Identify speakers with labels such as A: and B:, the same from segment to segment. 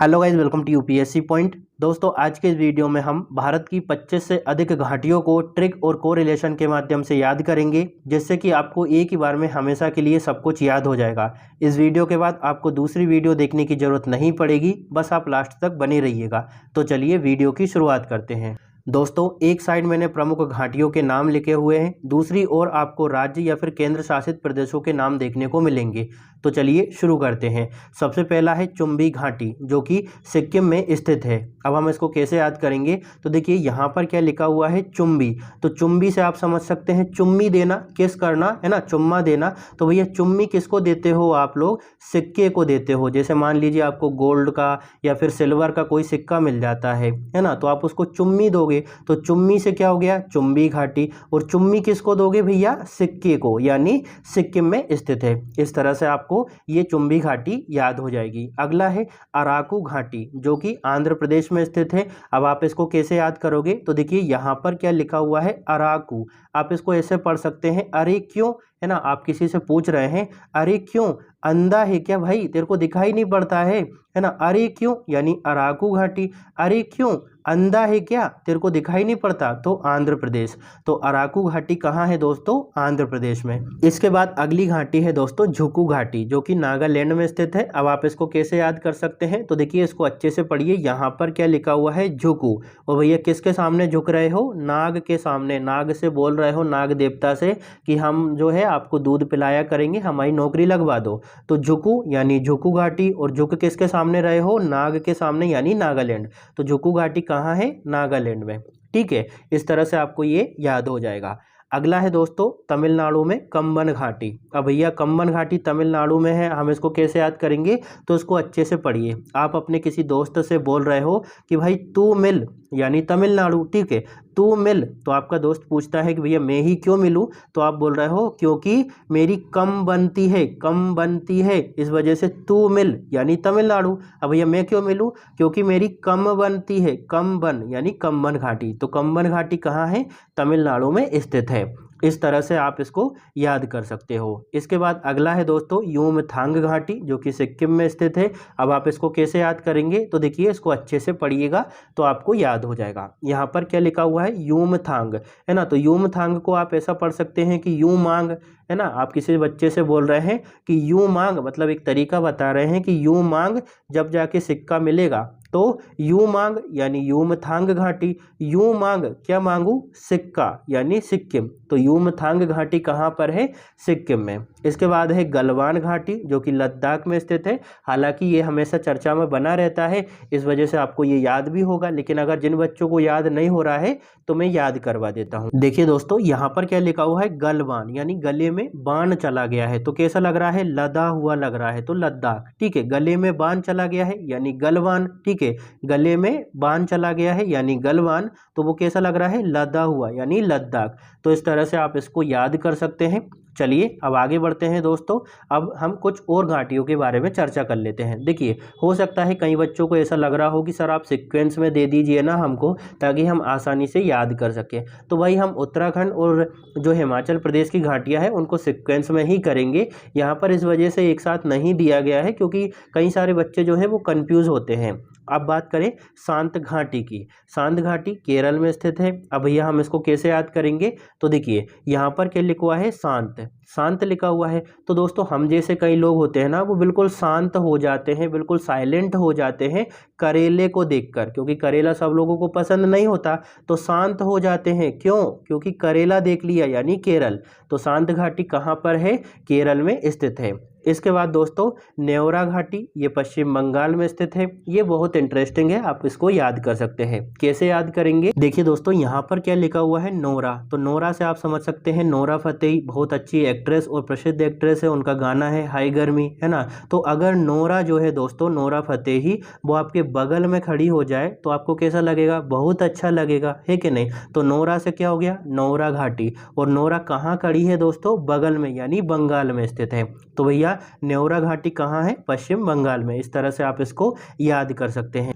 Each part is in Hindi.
A: Hello guys, welcome to UPSC point. दोस्तों, आज के इस वीडियो में हम भारत की 25 से अधिक घाटियों को ट्रिक और कोरिलेशन के माध्यम से याद करेंगे, जिससे कि आपको एक ही बार में हमेशा के लिए सब कुछ याद हो जाएगा। इस वीडियो के बाद आपको दूसरी वीडियो देखने की जरूरत नहीं पड़ेगी, बस आप लास्ट तक बने रहिएगा। तो चलिए वीडियो की शुरुआत करते हैं। दोस्तों, एक साइड मैंने प्रमुख घाटियों के नाम लिखे हुए हैं, दूसरी ओर आपको राज्य या फिर केंद्र शासित प्रदेशों के नाम देखने को मिलेंगे। तो चलिए शुरू करते हैं। सबसे पहला है चुम्बी घाटी, जो कि सिक्किम में स्थित है। अब हम इसको कैसे याद करेंगे, तो देखिए यहाँ पर क्या लिखा हुआ है, चुम्बी। तो चुम्बी से आप समझ सकते हैं चुम्मी देना, किस करना है ना, चुम्मा देना। तो भैया चुम्मी किसको देते हो आप लोग, सिक्के को देते हो। जैसे मान लीजिए आपको गोल्ड का या फिर सिल्वर का कोई सिक्का मिल जाता है ना, तो आप उसको चुम्मी दोगे। तो चुम्मी से क्या हो गया, चुम्बी घाटी। और चुम्मी किसको दोगे भैया, सिक्के को, यानी सिक्किम में स्थित है। इस तरह से आपको ये चुम्बी घाटी याद हो जाएगी। अगला है अराकू घाटी, जो कि आंध्र प्रदेश में स्थित है। अब आप इसको कैसे याद करोगे, तो देखिए यहाँ पर क्या लिखा हुआ है, अराकू। आप इसको ऐसे पढ़ सकते हैं, अरे क्यों, है ना। आप किसी से पूछ रहे हैं, अरे क्यों, अंधा है क्या भाई, तेरे को दिखाई नहीं पड़ता है ना। अरे क्यों यानी अराकू घाटी। अरे क्यों, अंधा है क्या, तेरे को दिखाई नहीं पड़ता, तो आंध्र प्रदेश। तो अराकू घाटी कहाँ है दोस्तों, आंध्र प्रदेश में। इसके बाद अगली घाटी है दोस्तों झुकू घाटी, जो कि नागालैंड में स्थित है। अब आप इसको कैसे याद कर सकते हैं, तो देखिए इसको अच्छे से पढ़िए। यहाँ पर क्या लिखा हुआ है, झुकू। और भैया किसके सामने झुक रहे हो, नाग के सामने। नाग से बोल रहे हो, नाग देवता से, कि हम जो है आपको दूध पिलाया करेंगे, हमारी नौकरी लगवा दो। तो झुकू यानी झुकू घाटी। और झुक किसके सामने रहे हो, नाग के सामने, यानी नागालैंड। तो झुकू घाटी कहाँ है, नागालैंड में। ठीक है, इस तरह से आपको ये याद हो जाएगा। अगला है दोस्तों तमिलनाडु में कंबन घाटी। अब भैया कंबन घाटी तमिलनाडु में है, हम इसको कैसे याद करेंगे, तो इसको अच्छे से पढ़िए। आप अपने किसी दोस्त से बोल रहे हो कि भाई तू मिल, यानी तमिलनाडु। ठीक है, तू मिल। तो आपका दोस्त पूछता है कि भैया मैं ही क्यों मिलूं, तो आप बोल रहे हो क्योंकि मेरी कम बनती है, कम बनती है, इस वजह से तू मिल, यानी तमिलनाडु। अब भैया मैं क्यों मिलूं, क्योंकि मेरी कम बनती है, कम बन, यानी कंबन घाटी। तो कंबन घाटी कहाँ है, तमिलनाडु में स्थित है। इस तरह से आप इसको याद कर सकते हो। इसके बाद अगला है दोस्तों यूमथांग घाटी, जो कि सिक्किम में स्थित है। अब आप इसको कैसे याद करेंगे, तो देखिए इसको अच्छे से पढ़िएगा तो आपको याद हो जाएगा। यहाँ पर क्या लिखा हुआ है, यूमथांग, है ना। तो यूमथांग को आप ऐसा पढ़ सकते हैं कि यूं मांग, है ना। आप किसी बच्चे से बोल रहे हैं कि यूं मांग, मतलब एक तरीका बता रहे हैं कि यूं मांग, जब जाके सिक्का मिलेगा। तो यूं मांग यानी यूमथांग घाटी। यूं मांग, क्या मांगू, सिक्का, यानी सिक्किम। तो यूमथांग घाटी कहाँ पर है, सिक्किम में। इसके बाद है गलवान घाटी, जो कि लद्दाख में स्थित है। हालांकि ये हमेशा चर्चा में बना रहता है, इस वजह से आपको ये याद भी होगा, लेकिन अगर जिन बच्चों को याद नहीं हो रहा है तो मैं याद करवा देता हूँ। देखिए दोस्तों, यहाँ पर क्या लिखा हुआ है, गलवान, यानी गले में बाण चला गया है। तो कैसा लग रहा है, लदा हुआ लग रहा है, तो लद्दाख। ठीक है, गले में बाण चला गया है यानी गलवान। ठीक है, गले में बाण चला गया है यानी गलवान, तो वो कैसा लग रहा है, लदा हुआ, यानी लद्दाख। तो इस तरह से आप इसको याद कर सकते हैं। चलिए अब आगे बढ़ते हैं दोस्तों। अब हम कुछ और घाटियों के बारे में चर्चा कर लेते हैं। देखिए, हो सकता है कई बच्चों को ऐसा लग रहा हो कि सर आप सीक्वेंस में दे दीजिए ना हमको, ताकि हम आसानी से याद कर सकें। तो भाई हम उत्तराखंड और जो हिमाचल प्रदेश की घाटियां हैं उनको सीक्वेंस में ही करेंगे। यहाँ पर इस वजह से एक साथ नहीं दिया गया है, क्योंकि कई सारे बच्चे जो है वो कंफ्यूज होते हैं। अब बात करें शांत घाटी की। शांत घाटी केरल में स्थित है। अब भैया हम इसको कैसे याद करेंगे, तो देखिए यहाँ पर क्या लिखा हुआ है, शांत, शांत लिखा हुआ है। तो दोस्तों हम जैसे कई लोग होते हैं ना, वो बिल्कुल शांत हो जाते हैं, बिल्कुल साइलेंट हो जाते हैं करेले को देखकर, क्योंकि करेला सब लोगों को पसंद नहीं होता। तो शांत हो जाते हैं, क्यों, क्योंकि करेला देख लिया, यानी केरल। तो शांत घाटी कहाँ पर है, केरल में स्थित है। इसके बाद दोस्तों नेवरा घाटी, ये पश्चिम बंगाल में स्थित है। ये बहुत इंटरेस्टिंग है, आप इसको याद कर सकते हैं। कैसे याद करेंगे, देखिए दोस्तों यहाँ पर क्या लिखा हुआ है, नोरा। तो नोरा से आप समझ सकते हैं, नोरा फतेही बहुत अच्छी एक्ट्रेस और प्रसिद्ध एक्ट्रेस है, उनका गाना है हाय गर्मी, है ना। तो अगर नोरा जो है दोस्तों, नोरा फतेही, वो आपके बगल में खड़ी हो जाए तो आपको कैसा लगेगा, बहुत अच्छा लगेगा, है कि नहीं। तो नोरा से क्या हो गया, नोरा घाटी। और नोरा कहाँ खड़ी है दोस्तों, बगल में, यानी बंगाल में स्थित है। तो भैया नेवरा घाटी कहाँ है, पश्चिम बंगाल में। इस तरह से आप इसको याद कर सकते हैं।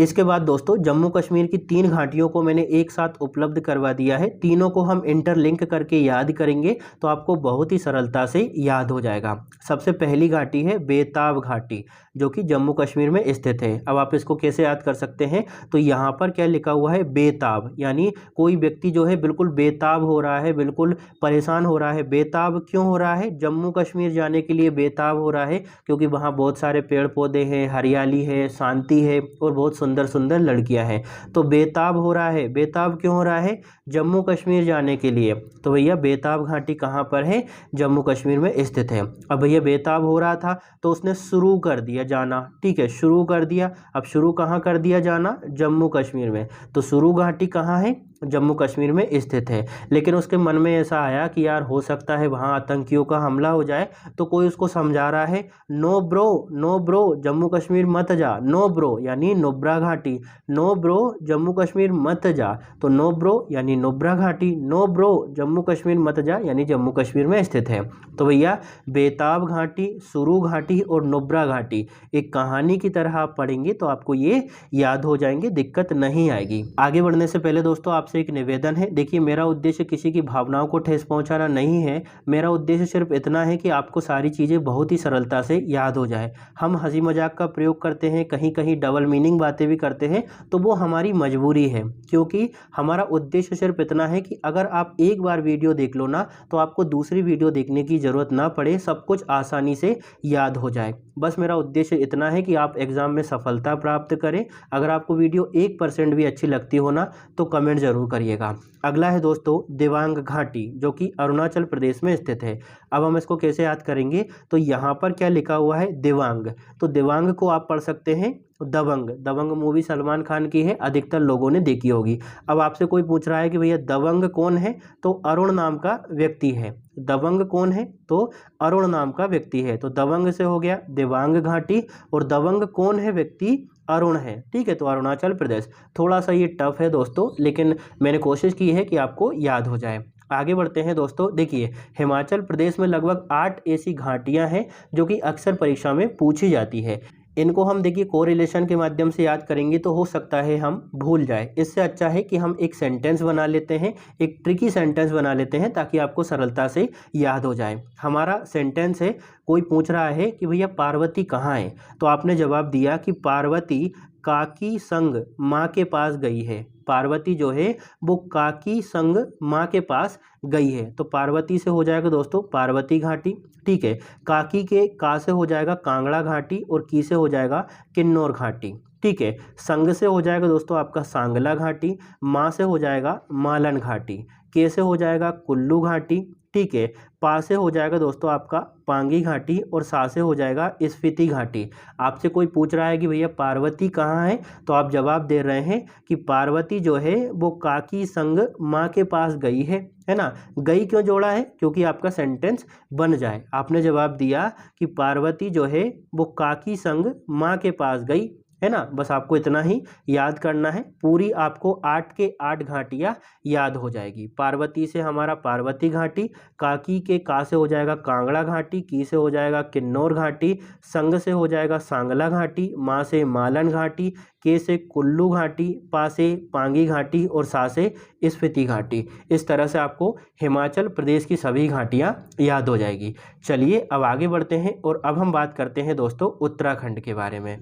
A: इसके बाद दोस्तों जम्मू कश्मीर की 3 घाटियों को मैंने एक साथ उपलब्ध करवा दिया है। तीनों को हम इंटरलिंक करके याद करेंगे तो आपको बहुत ही सरलता से याद हो जाएगा। सबसे पहली घाटी है बेताब घाटी, जो कि जम्मू कश्मीर में स्थित है। अब आप इसको कैसे याद कर सकते हैं, तो यहाँ पर क्या लिखा हुआ है, बेताब, यानी कोई व्यक्ति जो है बिल्कुल बेताब हो रहा है, बिल्कुल परेशान हो रहा है। बेताब क्यों हो रहा है, जम्मू कश्मीर जाने के लिए बेताब हो रहा है क्योंकि वहाँ बहुत सारे पेड़ पौधे हैं, हरियाली है, शांति है और बहुत सुंदर सुंदर लड़कियां हैं। तो बेताब हो रहा है। बेताब क्यों हो रहा है, जम्मू कश्मीर जाने के लिए। तो भैया बेताब घाटी कहाँ पर है, जम्मू कश्मीर में स्थित है। अब भैया बेताब हो रहा था तो उसने शुरू कर दिया जाना, ठीक है, शुरू कर दिया। अब शुरू कहाँ कर दिया जाना, जम्मू कश्मीर में। तो शुरू घाटी कहाँ है, जम्मू कश्मीर में स्थित है। लेकिन उसके मन में ऐसा आया कि यार हो सकता है वहाँ आतंकियों का हमला हो जाए, तो कोई उसको समझा रहा है, no bro, no bro, Jammu Kashmir मत जा। नो ब्रो यानी नुब्रा घाटी, नो ब्रो जम्मू कश्मीर मत जा। तो नो ब्रो यानी नुब्रा घाटी, नो ब्रो जम्मू कश्मीर मत जा यानी जम्मू कश्मीर में स्थित है। तो भैया बेताब घाटी, सुरू घाटी और नुब्रा घाटी एक कहानी की तरह आप पढ़ेंगे तो आपको ये याद हो जाएंगे, दिक्कत नहीं आएगी। आगे बढ़ने से पहले दोस्तों आपसे एक निवेदन है। देखिए मेरा उद्देश्य किसी की भावनाओं को ठेस पहुंचाना नहीं है। मेरा उद्देश्य सिर्फ इतना है कि आपको सारी चीज़ें बहुत ही सरलता से याद हो जाए। हम हंसी मजाक का प्रयोग करते हैं, कहीं कहीं डबल मीनिंग बातें भी करते हैं, तो वो हमारी मजबूरी है, क्योंकि हमारा उद्देश्य सिर्फ इतना है कि अगर आप एक बार वीडियो देख लो ना तो आपको दूसरी वीडियो देखने की ज़रूरत ना पड़े, सब कुछ आसानी से याद हो जाए। बस मेरा उद्देश्य इतना है कि आप एग्ज़ाम में सफलता प्राप्त करें। अगर आपको वीडियो 1% भी अच्छी लगती हो ना तो कमेंट जरूर करिएगा। अगला है दोस्तों दिबांग घाटी, जो कि अरुणाचल प्रदेश में स्थित है। अब हम इसको कैसे याद करेंगे, तो यहाँ पर क्या लिखा हुआ है, दिबांग। तो दिबांग को आप पढ़ सकते हैं दबंग। दबंग मूवी सलमान खान की है, अधिकतर लोगों ने देखी होगी। अब आपसे कोई पूछ रहा है कि भैया दबंग कौन है, तो अरुण नाम का व्यक्ति है। दबंग कौन है, तो अरुण नाम का व्यक्ति है। तो दबंग से हो गया दिबांग घाटी, और दबंग कौन है व्यक्ति, अरुण है, ठीक है। तो अरुणाचल प्रदेश, थोड़ा सा ये टफ है दोस्तों, लेकिन मैंने कोशिश की है कि आपको याद हो जाए। आगे बढ़ते हैं दोस्तों। देखिए हिमाचल प्रदेश में लगभग 8 ऐसी घाटियां हैं जो कि अक्सर परीक्षा में पूछी जाती है। इनको हम देखिए कोरिलेशन के माध्यम से याद करेंगे तो हो सकता है हम भूल जाए। इससे अच्छा है कि हम एक सेंटेंस बना लेते हैं, एक ट्रिकी सेंटेंस बना लेते हैं ताकि आपको सरलता से याद हो जाए। हमारा सेंटेंस है, कोई पूछ रहा है कि भैया पार्वती कहाँ है, तो आपने जवाब दिया कि पार्वती काकी संग माँ के पास गई है। पार्वती जो है वो काकी संग माँ के पास गई है। तो पार्वती से हो जाएगा दोस्तों पार्वती घाटी, ठीक है। काकी के का से हो जाएगा कांगड़ा घाटी, और की से हो जाएगा किन्नौर घाटी, ठीक है। संग से हो जाएगा दोस्तों आपका सांगला घाटी, माँ से हो जाएगा मालन घाटी, के से हो जाएगा कुल्लू घाटी, ठीक है। पा से हो जाएगा दोस्तों आपका पांगी घाटी, और सा से हो जाएगा स्पीति घाटी। आपसे कोई पूछ रहा है कि भैया पार्वती कहाँ है, तो आप जवाब दे रहे हैं कि पार्वती जो है वो काकी संग माँ के पास गई है ना। गई क्यों जोड़ा है, क्योंकि आपका सेंटेंस बन जाए। आपने जवाब दिया कि पार्वती जो है वो काकी संग माँ के पास गई, है ना। बस आपको इतना ही याद करना है, पूरी आपको 8 के 8 घाटियाँ याद हो जाएगी। पार्वती से हमारा पार्वती घाटी, काकी के का से हो जाएगा कांगड़ा घाटी, की से हो जाएगा किन्नौर घाटी, संग से हो जाएगा सांगला घाटी, माँ से मालन घाटी, के से कुल्लू घाटी, पा से पांगी घाटी, और सा से स्पीति घाटी। इस तरह से आपको हिमाचल प्रदेश की सभी घाटियाँ याद हो जाएगी। चलिए अब आगे बढ़ते हैं, और अब हम बात करते हैं दोस्तों उत्तराखंड के बारे में।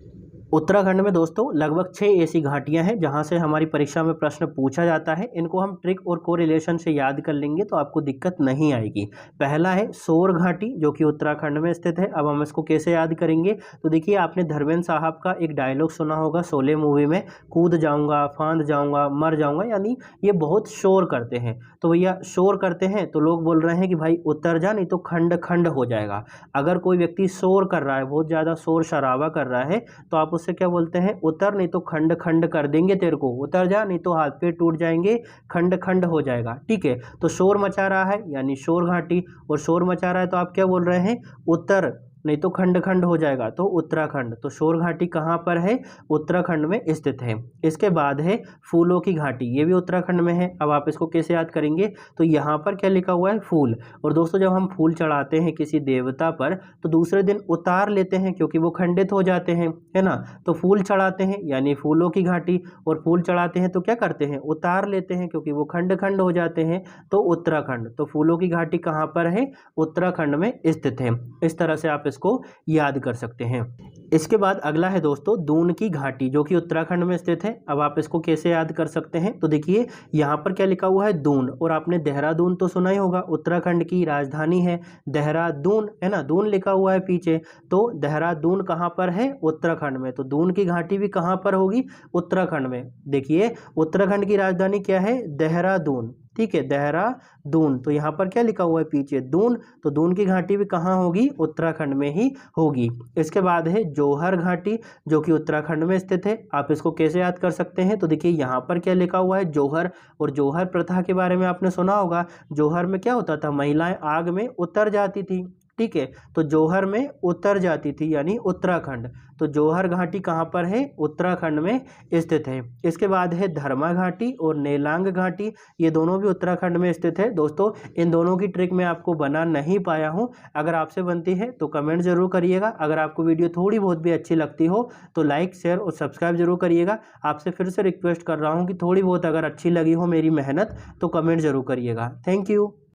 A: उत्तराखंड में दोस्तों लगभग 6 ऐसी घाटियां हैं जहां से हमारी परीक्षा में प्रश्न पूछा जाता है। इनको हम ट्रिक और कोरिलेशन से याद कर लेंगे तो आपको दिक्कत नहीं आएगी। पहला है सोर घाटी, जो कि उत्तराखंड में स्थित है। अब हम इसको कैसे याद करेंगे, तो देखिए आपने धर्मेंद्र साहब का एक डायलॉग सुना होगा शोले मूवी में, कूद जाऊंगा, फांद जाऊंगा, मर जाऊंगा, यानी ये बहुत शोर करते हैं। तो भैया शोर करते हैं तो लोग बोल रहे हैं कि भाई उतर जा, नहीं तो खंड खंड हो जाएगा। अगर कोई व्यक्ति शोर कर रहा है, बहुत ज़्यादा शोर शराबा कर रहा है, तो आप उससे क्या बोलते हैं, उतर, नहीं तो खंड खंड कर देंगे तेरे को, उतर जा नहीं तो हाथ पे टूट जाएंगे, खंड खंड हो जाएगा, ठीक है। तो शोर मचा रहा है यानी शोर घाटी, और शोर मचा रहा है तो आप क्या बोल रहे हैं, उतर, नहीं तो खंड खंड हो जाएगा, तो उत्तराखंड। तो शोर घाटी कहाँ पर है? उत्तराखंड में स्थित है। इसके बाद है फूलों की घाटी, ये भी उत्तराखंड में है। अब आप इसको कैसे याद करेंगे? तो यहाँ पर क्या लिखा हुआ है? फूल। और दोस्तों जब हम फूल चढ़ाते हैं किसी देवता पर तो दूसरे दिन उतार लेते हैं क्योंकि वो खंडित हो जाते हैं, है ना। तो फूल चढ़ाते हैं यानी फूलों की घाटी, और फूल चढ़ाते हैं तो क्या करते हैं? उतार लेते हैं क्योंकि वो खंड खंड हो जाते हैं, तो उत्तराखंड। तो फूलों की घाटी कहाँ पर है? उत्तराखंड में स्थित है। इस तरह से आप इसको याद कर सकते हैं। इसके बाद अगला है दोस्तों दून की घाटी, जो कि उत्तराखंड में स्थित है। अब आप इसको कैसे याद कर सकते हैं? तो देखिए यहाँ पर क्या लिखा हुआ है? दून। और आपने देहरादून तो सुना ही होगा, उत्तराखंड की राजधानी है देहरादून, है ना। दून लिखा हुआ है पीछे, तो देहरादून कहाँ पर है? उत्तराखंड में। तो दून की घाटी भी कहाँ पर होगी? उत्तराखंड में। देखिए उत्तराखंड की राजधानी क्या है? देहरादून, ठीक है, देहरादून। तो यहाँ पर क्या लिखा हुआ है पीछे? दून। तो दून की घाटी भी कहाँ होगी? उत्तराखंड में ही होगी। इसके बाद है जौहर घाटी, जो कि उत्तराखंड में स्थित है। आप इसको कैसे याद कर सकते हैं? तो देखिए यहाँ पर क्या लिखा हुआ है? जौहर। और जौहर प्रथा के बारे में आपने सुना होगा। जौहर में क्या होता था? महिलाएं आग में उतर जाती थी, ठीक है। तो जौहर में उतर जाती थी यानी उत्तराखंड। तो जौहर घाटी कहाँ पर है? उत्तराखंड में स्थित है। इसके बाद है धर्मा घाटी और नेलांग घाटी, ये दोनों भी उत्तराखंड में स्थित है। दोस्तों इन दोनों की ट्रिक मैं आपको बना नहीं पाया हूँ, अगर आपसे बनती है तो कमेंट जरूर करिएगा। अगर आपको वीडियो थोड़ी बहुत भी अच्छी लगती हो तो लाइक शेयर और सब्सक्राइब जरूर करिएगा। आपसे फिर से रिक्वेस्ट कर रहा हूँ कि थोड़ी बहुत अगर अच्छी लगी हो मेरी मेहनत तो कमेंट जरूर करिएगा। Thank you.